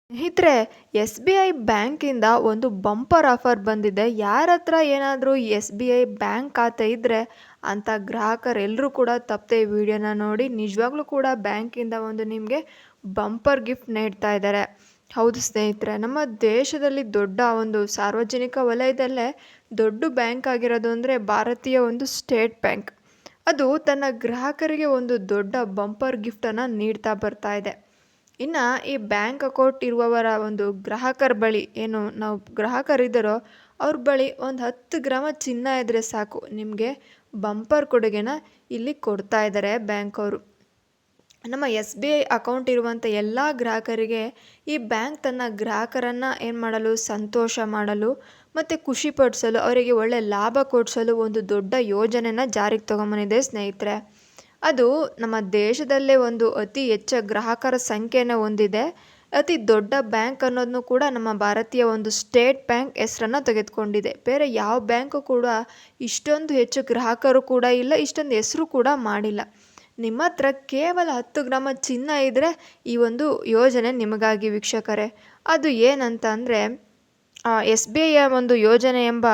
ಸ್ನೇಹಿತರೆ, S B I ಬ್ಯಾಂಕಿಂದ ಒಂದು ಬಂಪರ್ ಆಫರ್ ಬಂದಿದೆ. ಯಾರ ಹತ್ರ ಏನಾದರೂ ಎಸ್ ಬಿ ಐ ಬ್ಯಾಂಕ್ ಖಾತೆ ಇದ್ದರೆ ಅಂಥ ಗ್ರಾಹಕರೆಲ್ಲರೂ ಕೂಡ ತಪ್ಪದೆ ಈ ವಿಡಿಯೋನ ನೋಡಿ. ನಿಜವಾಗ್ಲೂ ಕೂಡ ಬ್ಯಾಂಕಿಂದ ಒಂದು ನಿಮಗೆ ಬಂಪರ್ ಗಿಫ್ಟ್ ನೀಡ್ತಾ ಇದ್ದಾರೆ. ಹೌದು ಸ್ನೇಹಿತರೆ, ನಮ್ಮ ದೇಶದಲ್ಲಿ ದೊಡ್ಡ ಒಂದು ಸಾರ್ವಜನಿಕ ವಲಯದಲ್ಲೇ ದೊಡ್ಡ ಬ್ಯಾಂಕ್ ಆಗಿರೋದು ಅಂದರೆ ಭಾರತೀಯ ಒಂದು ಸ್ಟೇಟ್ ಬ್ಯಾಂಕ್. ಅದು ತನ್ನ ಗ್ರಾಹಕರಿಗೆ ಒಂದು ದೊಡ್ಡ ಬಂಪರ್ ಗಿಫ್ಟನ್ನು ನೀಡ್ತಾ ಬರ್ತಾ ಇದೆ. ಇನ್ನು ಈ ಬ್ಯಾಂಕ್ ಅಕೌಂಟ್ ಇರುವವರ ಒಂದು ಗ್ರಾಹಕರ ಬಳಿ ಏನು ನಾವು ಗ್ರಾಹಕರಿದ್ದಾರೋ ಅವ್ರ ಬಳಿ ಒಂದು 10 ಗ್ರಾಮ ಚಿನ್ನ ಇದ್ದರೆ ಸಾಕು, ನಿಮಗೆ ಬಂಪರ್ ಕೊಡುಗೆನ ಇಲ್ಲಿ ಕೊಡ್ತಾ ಇದ್ದಾರೆ ಬ್ಯಾಂಕ್ ಅವರು. ನಮ್ಮ ಎಸ್ ಬಿ ಐ ಅಕೌಂಟ್ ಇರುವಂಥ ಎಲ್ಲ ಗ್ರಾಹಕರಿಗೆ ಈ ಬ್ಯಾಂಕ್ ತನ್ನ ಗ್ರಾಹಕರನ್ನು ಏನು ಮಾಡಲು, ಸಂತೋಷ ಮಾಡಲು ಮತ್ತು ಖುಷಿಪಡಿಸಲು, ಅವರಿಗೆ ಒಳ್ಳೆ ಲಾಭ ಕೊಡಿಸಲು ಒಂದು ದೊಡ್ಡ ಯೋಜನೆನ ಜಾರಿಗೆ ತಗೊಂಬಂದಿದೆ ಸ್ನೇಹಿತರೆ. ಅದು ನಮ್ಮ ದೇಶದಲ್ಲೇ ಒಂದು ಅತಿ ಹೆಚ್ಚು ಗ್ರಾಹಕರ ಸಂಖ್ಯೆಯನ್ನು ಹೊಂದಿದೆ. ಅತಿ ದೊಡ್ಡ ಬ್ಯಾಂಕ್ ಅನ್ನೋದನ್ನು ಕೂಡ ನಮ್ಮ ಭಾರತೀಯ ಒಂದು ಸ್ಟೇಟ್ ಬ್ಯಾಂಕ್ ಹೆಸರನ್ನು ತೆಗೆದುಕೊಂಡಿದೆ. ಬೇರೆ ಯಾವ ಬ್ಯಾಂಕು ಕೂಡ ಇಷ್ಟೊಂದು ಹೆಚ್ಚು ಗ್ರಾಹಕರು ಕೂಡ ಇಲ್ಲ, ಇಷ್ಟೊಂದು ಹೆಸರು ಕೂಡ ಮಾಡಿಲ್ಲ. ನಿಮ್ಮ ಹತ್ರ ಕೇವಲ 10 ಗ್ರಾಮ ಚಿನ್ನ ಇದ್ದರೆ ಈ ಒಂದು ಯೋಜನೆ ನಿಮಗಾಗಿ ವೀಕ್ಷಕರೇ. ಅದು ಏನಂತ ಅಂದರೆ ಎಸ್ ಬಿ ಐಯ ಒಂದು ಯೋಜನೆ ಎಂಬ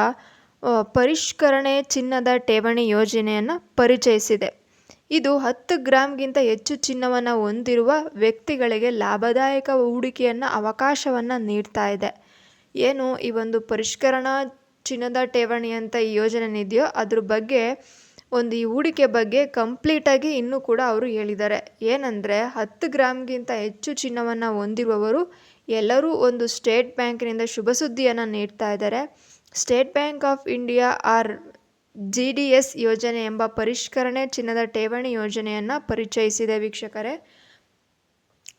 ಪರಿಷ್ಕರಣೆ ಚಿನ್ನದ ಠೇವಣಿ ಯೋಜನೆಯನ್ನು ಪರಿಚಯಿಸಿದೆ. ಇದು 10 ಗ್ರಾಮ್ಗಿಂತ ಹೆಚ್ಚು ಚಿನ್ನವನ್ನು ಹೊಂದಿರುವ ವ್ಯಕ್ತಿಗಳಿಗೆ ಲಾಭದಾಯಕ ಹೂಡಿಕೆಯನ್ನು ಅವಕಾಶವನ್ನು ನೀಡ್ತಾ ಇದೆ. ಏನು ಈ ಒಂದು ಪರಿಷ್ಕರಣಾ ಚಿನ್ನದ ಠೇವಣಿ ಅಂತ ಈ ಯೋಜನೆ ಇದೆಯೋ ಅದ್ರ ಬಗ್ಗೆ ಈ ಹೂಡಿಕೆ ಬಗ್ಗೆ ಕಂಪ್ಲೀಟಾಗಿ ಇನ್ನೂ ಕೂಡ ಅವರು ಹೇಳಿದ್ದಾರೆ. ಏನಂದರೆ 10 ಗ್ರಾಮ್ಗಿಂತ ಹೆಚ್ಚು ಚಿನ್ನವನ್ನು ಹೊಂದಿರುವವರು ಎಲ್ಲರೂ ಒಂದು ಸ್ಟೇಟ್ ಬ್ಯಾಂಕಿನಿಂದ ಶುಭ ಸುದ್ದಿಯನ್ನು ನೀಡ್ತಾ ಇದ್ದಾರೆ. State bank of India G D S ಯೋಜನೆ ಎಂಬ ಪರಿಷ್ಕರಣೆ ಚಿನ್ನದ ಠೇವಣಿ ಯೋಜನೆಯನ್ನು ಪರಿಚಯಿಸಿದೆ ವೀಕ್ಷಕರೇ.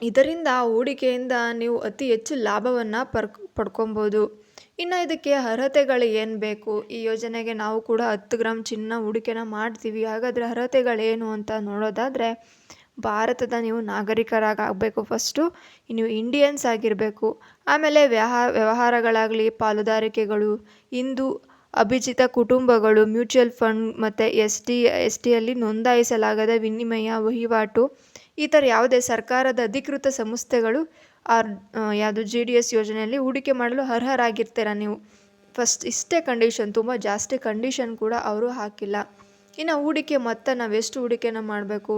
ಇದರಿಂದ ಹೂಡಿಕೆಯಿಂದ ನೀವು ಅತಿ ಹೆಚ್ಚು ಲಾಭವನ್ನು ಪಡ್ಕೊಬೋದು. ಇನ್ನು ಇದಕ್ಕೆ ಅರ್ಹತೆಗಳು ಏನು ಬೇಕು, ಈ ಯೋಜನೆಗೆ ನಾವು ಕೂಡ 10 ಗ್ರಾಮ್ ಚಿನ್ನ ಹೂಡಿಕೆನ ಮಾಡ್ತೀವಿ, ಹಾಗಾದರೆ ಅರ್ಹತೆಗಳೇನು ಅಂತ ನೋಡೋದಾದರೆ ಭಾರತದ ನೀವು ನಾಗರಿಕರಾಗಬೇಕು. ಫಸ್ಟು ನೀವು ಇಂಡಿಯನ್ಸ್ ಆಗಿರಬೇಕು. ಆಮೇಲೆ ವ್ಯವಹಾರಗಳಾಗಲಿ, ಪಾಲುದಾರಿಕೆಗಳು, ಹಿಂದೂ ಅಭಿಜಿತ ಕುಟುಂಬಗಳು, ಮ್ಯೂಚುವಲ್ ಫಂಡ್ ಮತ್ತು ಎಸ್ ಟಿಯಲ್ಲಿ ನೋಂದಾಯಿಸಲಾಗದ ವಿನಿಮಯ ವಹಿವಾಟು, ಈ ಥರ ಯಾವುದೇ ಸರ್ಕಾರದ ಅಧಿಕೃತ ಸಂಸ್ಥೆಗಳು ಯಾವುದು ಜಿ ಡಿ ಎಸ್ ಯೋಜನೆಯಲ್ಲಿ ಹೂಡಿಕೆ ಮಾಡಲು ಅರ್ಹರಾಗಿರ್ತೀರ ನೀವು. ಫಸ್ಟ್ ಇಷ್ಟೇ ಕಂಡೀಷನ್, ತುಂಬ ಜಾಸ್ತಿ ಕಂಡೀಷನ್ ಕೂಡ ಅವರು ಹಾಕಿಲ್ಲ. ಇನ್ನು ಹೂಡಿಕೆ ಮೊತ್ತ ನಾವೆಷ್ಟು ಹೂಡಿಕೆನ ಮಾಡಬೇಕು,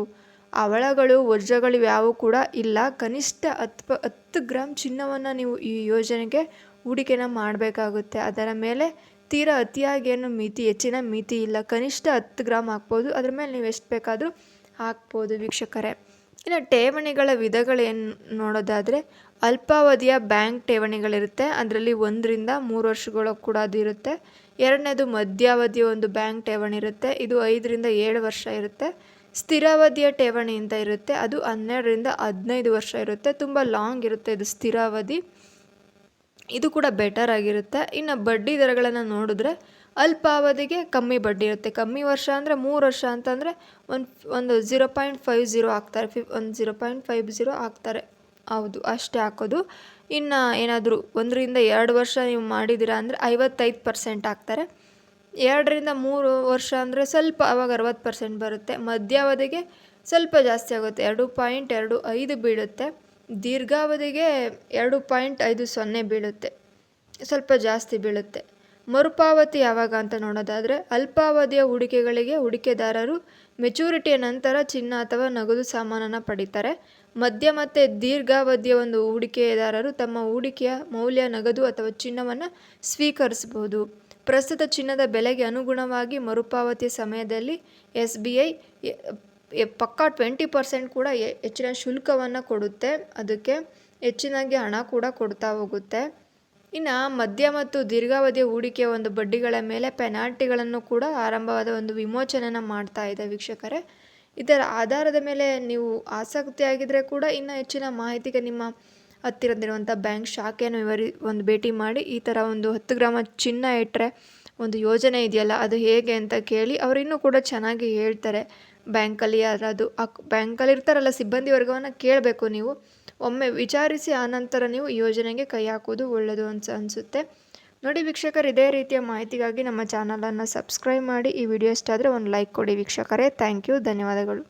ಅವಳಗಳು ವಜ್ರಗಳು ಯಾವೂ ಕೂಡ ಇಲ್ಲ. ಕನಿಷ್ಠ 10 ಗ್ರಾಮ್ ಚಿನ್ನವನ್ನು ನೀವು ಈ ಯೋಜನೆಗೆ ಹೂಡಿಕೆನ ಮಾಡಬೇಕಾಗುತ್ತೆ. ಅದರ ಮೇಲೆ ತೀರಾ ಅತಿಯಾಗಿ ಏನು ಹೆಚ್ಚಿನ ಮಿತಿ ಇಲ್ಲ. ಕನಿಷ್ಠ 10 ಗ್ರಾಮ್ ಹಾಕ್ಬೋದು, ಅದ್ರ ಮೇಲೆ ನೀವು ಎಷ್ಟು ಬೇಕಾದರೂ ಹಾಕ್ಬೋದು ವೀಕ್ಷಕರೇ. ಇನ್ನು ಠೇವಣಿಗಳ ವಿಧಗಳೇನು ನೋಡೋದಾದರೆ ಅಲ್ಪಾವಧಿಯ ಬ್ಯಾಂಕ್ ಠೇವಣಿಗಳಿರುತ್ತೆ, ಅದರಲ್ಲಿ 1 ರಿಂದ 3 ವರ್ಷಗಳ ಕೂಡ ಅದು ಇರುತ್ತೆ. ಎರಡನೇದು ಮಧ್ಯಾವಧಿಯ ಒಂದು ಬ್ಯಾಂಕ್ ಠೇವಣಿ ಇರುತ್ತೆ, ಇದು 5 ರಿಂದ 7 ವರ್ಷ ಇರುತ್ತೆ. ಸ್ಥಿರಾವಧಿಯ ಠೇವಣಿ ಅಂತ ಇರುತ್ತೆ, ಅದು 12 ರಿಂದ 15 ವರ್ಷ ಇರುತ್ತೆ. ತುಂಬ ಲಾಂಗ್ ಇರುತ್ತೆ ಇದು ಸ್ಥಿರಾವಧಿ, ಇದು ಕೂಡ ಬೆಟರ್ ಆಗಿರುತ್ತೆ. ಇನ್ನು ಬಡ್ಡಿ ದರಗಳನ್ನು ನೋಡಿದ್ರೆ ಅಲ್ಪಾವಧಿಗೆ ಕಮ್ಮಿ ಬಡ್ಡಿ ಇರುತ್ತೆ. ಕಮ್ಮಿ ವರ್ಷ ಅಂದರೆ 3 ವರ್ಷ ಅಂತಂದರೆ ಒಂದು 0.50 ಹಾಕ್ತಾರೆ, ಒಂದು 0.50 ಹಾಕ್ತಾರೆ. ಹೌದು, ಅಷ್ಟೇ ಹಾಕೋದು. ಇನ್ನು ಏನಾದರೂ 1 ರಿಂದ 2 ವರ್ಷ ನೀವು ಮಾಡಿದ್ದೀರಾ ಅಂದರೆ 55% ಹಾಕ್ತಾರೆ. 2 ರಿಂದ 3 ವರ್ಷ ಅಂದರೆ ಸ್ವಲ್ಪ ಆವಾಗ 60% ಬರುತ್ತೆ. ಮಧ್ಯಾವಧಿಗೆ ಸ್ವಲ್ಪ ಜಾಸ್ತಿ ಆಗುತ್ತೆ, 2.25 ಬೀಳುತ್ತೆ. ದೀರ್ಘಾವಧಿಗೆ 2.50 ಬೀಳುತ್ತೆ, ಸ್ವಲ್ಪ ಜಾಸ್ತಿ ಬೀಳುತ್ತೆ. ಮರುಪಾವತಿ ಯಾವಾಗ ಅಂತ ನೋಡೋದಾದರೆ ಅಲ್ಪಾವಧಿಯ ಹೂಡಿಕೆಗಳಿಗೆ ಹೂಡಿಕೆದಾರರು ಮೆಚುರಿಟಿಯ ನಂತರ ಚಿನ್ನ ಅಥವಾ ನಗದು ಸಾಮಾನನ್ನು ಪಡೀತಾರೆ. ಮಧ್ಯ ಮತ್ತು ದೀರ್ಘಾವಧಿಯ ಒಂದು ಹೂಡಿಕೆದಾರರು ತಮ್ಮ ಹೂಡಿಕೆಯ ಮೌಲ್ಯ ನಗದು ಅಥವಾ ಚಿನ್ನವನ್ನು ಸ್ವೀಕರಿಸಬಹುದು. ಪ್ರಸ್ತುತ ಚಿನ್ನದ ಬೆಲೆಗೆ ಅನುಗುಣವಾಗಿ ಮರುಪಾವತಿಯ ಸಮಯದಲ್ಲಿ ಎಸ್ ಬಿ ಐ ಪಕ್ಕಾ 20% ಕೂಡ ಹೆಚ್ಚಿನ ಶುಲ್ಕವನ್ನು ಕೊಡುತ್ತೆ. ಅದಕ್ಕೆ ಹೆಚ್ಚಿನಾಗಿ ಹಣ ಕೂಡ ಕೊಡ್ತಾ ಹೋಗುತ್ತೆ. ಇನ್ನು ಮಧ್ಯ ಮತ್ತು ದೀರ್ಘಾವಧಿಯ ಹೂಡಿಕೆಯ ಒಂದು ಬಡ್ಡಿಗಳ ಮೇಲೆ ಪೆನಾಲ್ಟಿಗಳನ್ನು ಕೂಡ ಆರಂಭವಾದ ಒಂದು ವಿಮೋಚನೆಯನ್ನು ಮಾಡ್ತಾ ಇದೆ ವೀಕ್ಷಕರೇ. ಇದರ ಆಧಾರದ ಮೇಲೆ ನೀವು ಆಸಕ್ತಿಯಾಗಿದ್ದರೆ ಕೂಡ ಇನ್ನೂ ಹೆಚ್ಚಿನ ಮಾಹಿತಿಗೆ ನಿಮ್ಮ ಹತ್ತಿರದಿರುವಂಥ ಬ್ಯಾಂಕ್ ಶಾಖೆಯನ್ನು ಒಂದು ಭೇಟಿ ಮಾಡಿ ಈ ಥರ ಒಂದು 10 ಗ್ರಾಮ ಚಿನ್ನ ಇಟ್ಟರೆ ಒಂದು ಯೋಜನೆ ಇದೆಯಲ್ಲ ಅದು ಹೇಗೆ ಅಂತ ಕೇಳಿ, ಅವರು ಇನ್ನೂ ಕೂಡ ಚೆನ್ನಾಗಿ ಹೇಳ್ತಾರೆ. ಬ್ಯಾಂಕಲ್ಲಿ ಯಾರಾದರೂ ಬ್ಯಾಂಕಲ್ಲಿ ಇರ್ತಾರಲ್ಲ ಸಿಬ್ಬಂದಿ ವರ್ಗವನ್ನು ಕೇಳಬೇಕು ನೀವು. ಒಮ್ಮೆ ವಿಚಾರಿಸಿ ಆನಂತರ ನೀವು ಈ ಯೋಜನೆಗೆ ಕೈ ಹಾಕೋದು ಒಳ್ಳೆಯದು ಅನಿಸುತ್ತೆ. ನೋಡಿ ವೀಕ್ಷಕರು, ಇದೇ ರೀತಿಯ ಮಾಹಿತಿಗಾಗಿ ನಮ್ಮ ಚಾನಲನ್ನು ಸಬ್ಸ್ಕ್ರೈಬ್ ಮಾಡಿ. ಈ ವಿಡಿಯೋ ಇಷ್ಟ ಆದರೆ ಒಂದು ಲೈಕ್ ಕೊಡಿ ವೀಕ್ಷಕರೇ. ಥ್ಯಾಂಕ್ ಯು, ಧನ್ಯವಾದಗಳು.